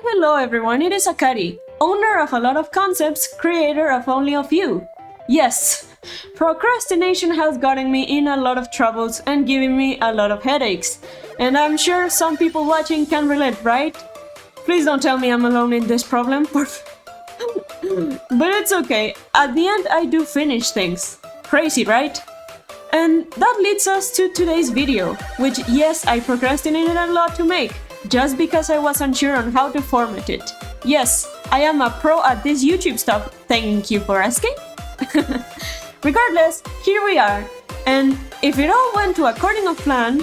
Hello everyone, it is Akari, owner of a lot of concepts, creator of only a few. Yes, procrastination has gotten me in a lot of troubles and given me a lot of headaches. And I'm sure some people watching can relate, right? Please don't tell me I'm alone in this problem. But it's okay, at the end I do finish things. Crazy, right? And that leads us to today's video, which yes, I procrastinated a lot to make, just because I was unsure on how to format it. Yes, I am a pro at this YouTube stuff, thank you for asking. Regardless, here we are, and if it all went to according of plan,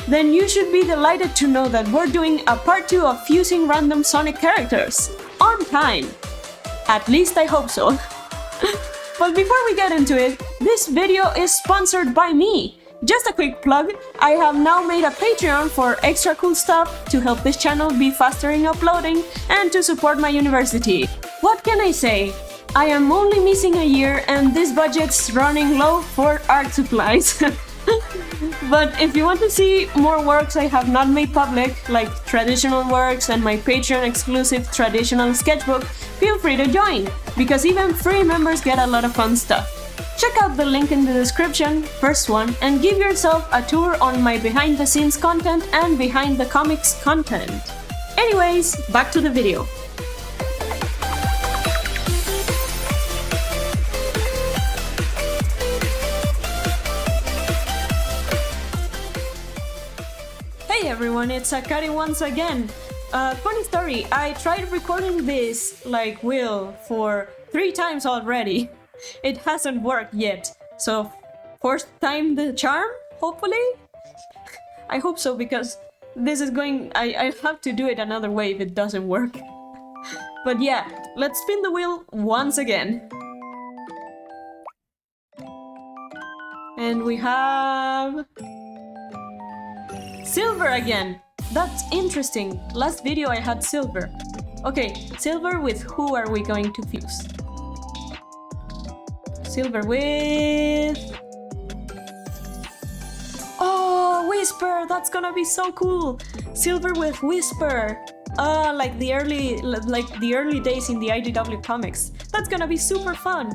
then you should be delighted to know that we're doing a part 2 of fusing random Sonic characters, on time. At least I hope so. But before we get into it, this video is sponsored by me. Just a quick plug, I have now made a Patreon for extra cool stuff to help this channel be faster in uploading and to support my university. What can I say? I am only missing a year and this budget's running low for art supplies. But if you want to see more works I have not made public, like traditional works and my Patreon exclusive traditional sketchbook, feel free to join, because even free members get a lot of fun stuff. Check out the link in the description, first one, and give yourself a tour on my behind the scenes content and behind the comics content. Anyways, back to the video. Hey everyone, it's Akari once again. Funny story, I tried recording this wheel for 3 times already. It hasn't worked yet, so fourth time the charm, hopefully? I hope so, because this is going... I have to do it another way if it doesn't work. But yeah, let's spin the wheel once again. And we have... silver again! That's interesting. Last video I had silver. Okay, silver with who are we going to fuse? Silver with... oh, Whisper! That's gonna be so cool! Silver with Whisper! Like the early days in the IDW comics. That's gonna be super fun!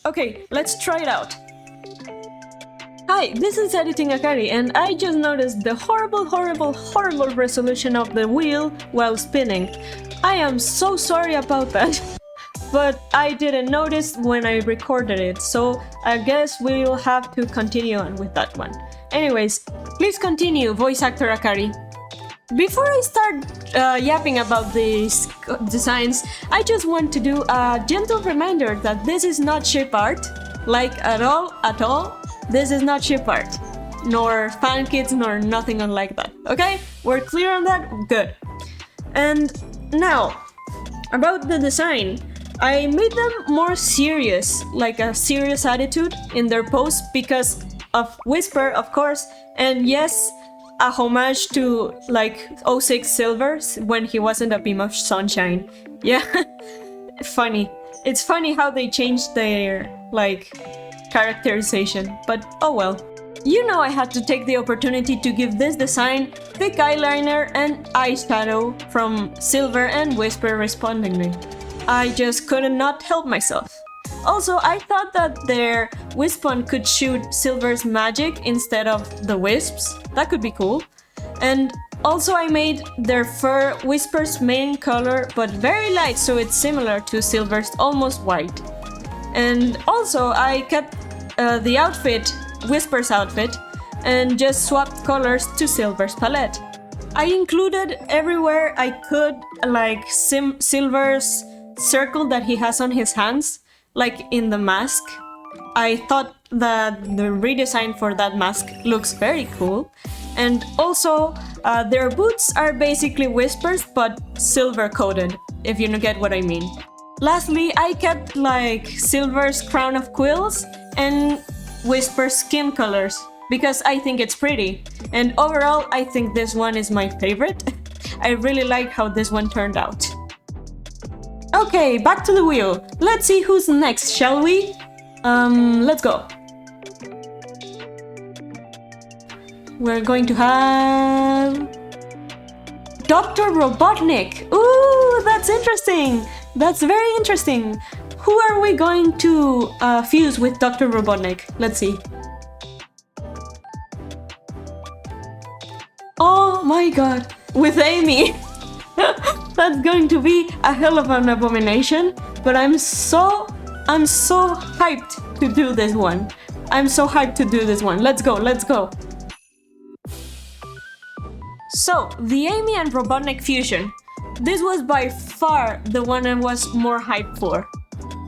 Okay, let's try it out. Hi, this is Editing Akari, and I just noticed the horrible resolution of the wheel while spinning. I am so sorry about that. But I didn't notice when I recorded it, so I guess we'll have to continue on with that one. Anyways, please continue, voice actor Akari. Before I start yapping about these designs, I just want to do a gentle reminder that this is not ship art, at all. This is not ship art, nor fan kits, nor nothing unlike that, okay? We're clear on that? Good. And now, about the design. I made them more serious, like a serious attitude in their posts because of Whisper, of course, and yes, a homage to 06 Silvers when he wasn't a beam of sunshine. Yeah, funny. It's funny how they changed their, characterization, but oh well. You know I had to take the opportunity to give this design thick eyeliner and eyeshadow from Silver and Whisper respondingly. I just couldn't not help myself. Also, I thought that their Wispon could shoot Silver's magic instead of the wisps. That could be cool. And also I made their fur Whisper's main color, but very light, so it's similar to Silver's almost white. And also I kept the outfit, Whisper's outfit, and just swapped colors to Silver's palette. I included everywhere I could, Silver's circle that he has on his hands, in the mask. I thought that the redesign for that mask looks very cool. And also, their boots are basically Whispers, but silver coated, if you get what I mean. Lastly, I kept Silver's crown of quills and Whisper's skin colors, because I think it's pretty. And overall, I think this one is my favorite. I really like how this one turned out. Okay, back to the wheel. Let's see who's next, shall we? Let's go. We're going to have... Dr. Robotnik. Ooh, that's interesting. That's very interesting. Who are we going to fuse with Dr. Robotnik? Let's see. Oh my god, with Amy. That's going to be a hell of an abomination, but I'm so hyped to do this one. I'm so hyped to do this one. Let's go, let's go. So, the Amy and Robotnik fusion. This was by far the one I was more hyped for.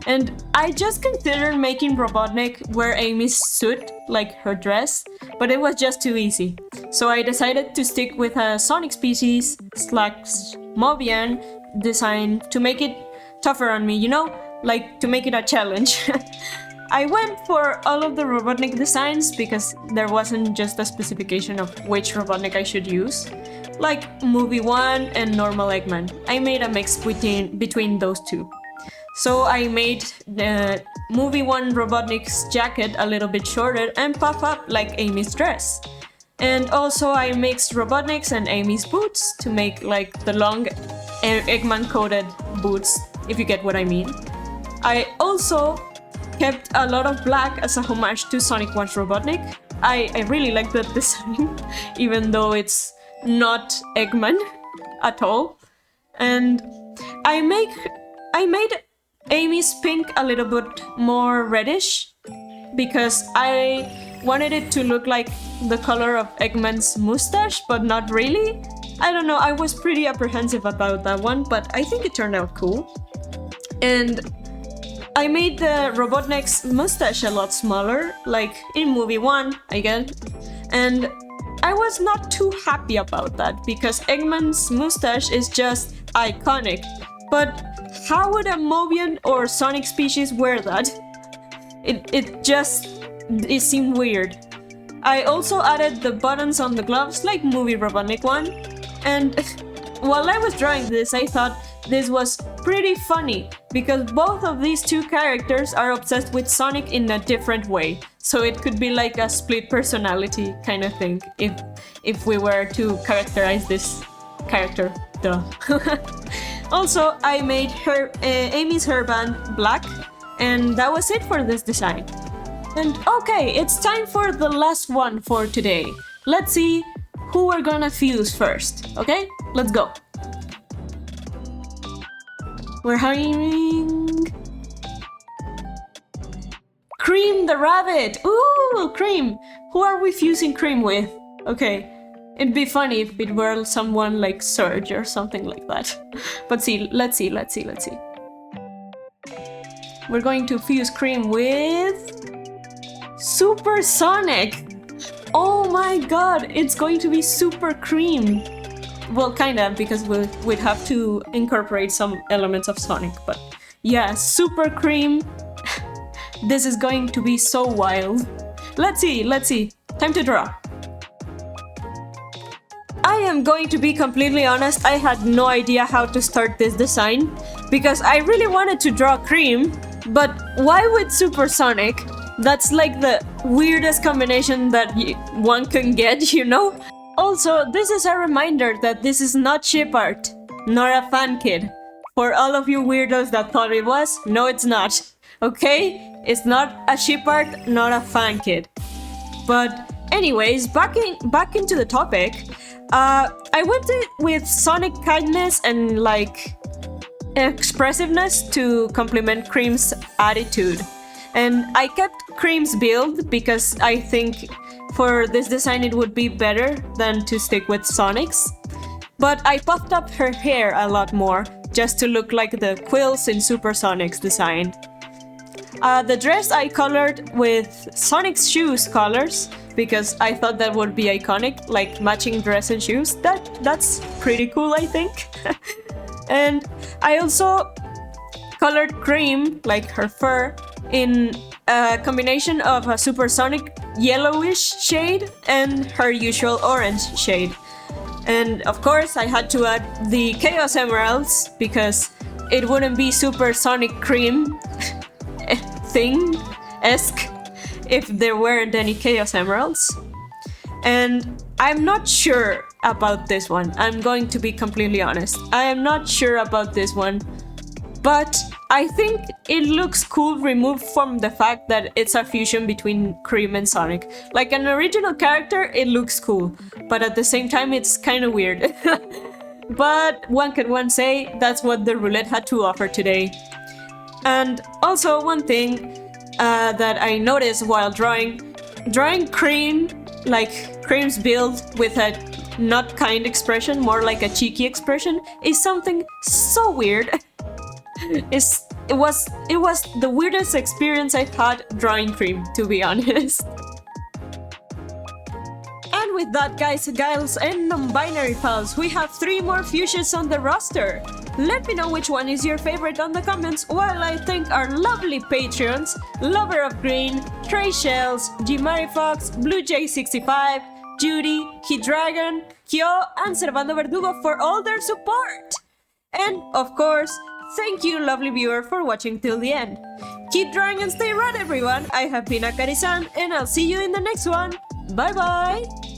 And I just considered making Robotnik wear Amy's suit, like her dress, but it was just too easy. So I decided to stick with a Sonic species / Mobian design to make it tougher on me, you know? Like, to make it a challenge. I went for all of the Robotnik designs because there wasn't just a specification of which Robotnik I should use. Like Movie 1 and normal Eggman. I made a mix between those two. So I made the Movie 1 Robotnik's jacket a little bit shorter and puff up like Amy's dress. And also I mixed Robotnik's and Amy's boots to make like the long Eggman coated boots, if you get what I mean. I also kept a lot of black as a homage to Sonic 1's Robotnik. I really like that design, even though it's not Eggman at all. And I made Amy's pink a little bit more reddish because I wanted it to look like the color of Eggman's mustache, but not really. I don't know, I was pretty apprehensive about that one, but I think it turned out cool. And I made the Robotnik's mustache a lot smaller, like in Movie 1, I guess. And I was not too happy about that because Eggman's mustache is just iconic. But how would a Mobian or Sonic species wear that? It seemed weird. I also added the buttons on the gloves like Movie Robotnik 1. And while I was drawing this, I thought this was pretty funny because both of these two characters are obsessed with Sonic in a different way. So it could be like a split personality kind of thing if we were to characterize this character. Duh. Also, I made Amy's hairband black, and that was it for this design. And okay, it's time for the last one for today. Let's see who we're gonna fuse first, okay? Let's go. We're hiring Cream the rabbit. Ooh, Cream. Who are we fusing Cream with? Okay, it'd be funny if it were someone like Surge or something like that. But let's see. We're going to fuse Cream with Super Sonic. Oh my god, it's going to be Super Cream. Well, kinda, because we'd have to incorporate some elements of Sonic, but yeah, Super Cream. This is going to be so wild. Let's see. Time to draw. I am going to be completely honest, I had no idea how to start this design because I really wanted to draw Cream, but why with Super Sonic? That's like the weirdest combination that one can get, you know? Also, this is a reminder that this is not ship art, nor a fan kit. For all of you weirdos that thought it was, no it's not. Okay? It's not a ship art, not a fan kit. But anyways, back into the topic. I went with Sonic kindness and like expressiveness to complement Cream's attitude. And I kept Cream's build because I think for this design it would be better than to stick with Sonic's. But I puffed up her hair a lot more just to look like the quills in Super Sonic's design. The dress I colored with Sonic's shoes colors because I thought that would be iconic, like matching dress and shoes. That's pretty cool, I think. And I also colored Cream, like her fur, in a combination of a supersonic yellowish shade and her usual orange shade. And of course I had to add the Chaos Emeralds because it wouldn't be supersonic cream thing-esque if there weren't any Chaos Emeralds. And I'm not sure about this one. I'm going to be completely honest. I am not sure about this one, but I think it looks cool removed from the fact that it's a fusion between Cream and Sonic. Like an original character, it looks cool, but at the same time it's kind of weird. But one can say that's what the roulette had to offer today. And also one thing that I noticed while drawing Cream, like Cream's build with a not kind expression, more like a cheeky expression, is something so weird. It was the weirdest experience I've had drawing Cream, to be honest. And with that, guys, gals, and non-binary pals, we have 3 more fusions on the roster. Let me know which one is your favorite on the comments, while I thank our lovely Patreons, Lover of Green, Trey Shells, Jimari Fox, Blue J65, Judy, Hidragon, Kyo, and Servando Verdugo for all their support! And, of course, thank you, lovely viewer, for watching till the end. Keep drawing and stay red, everyone! I have been Akarisan, and I'll see you in the next one! Bye bye!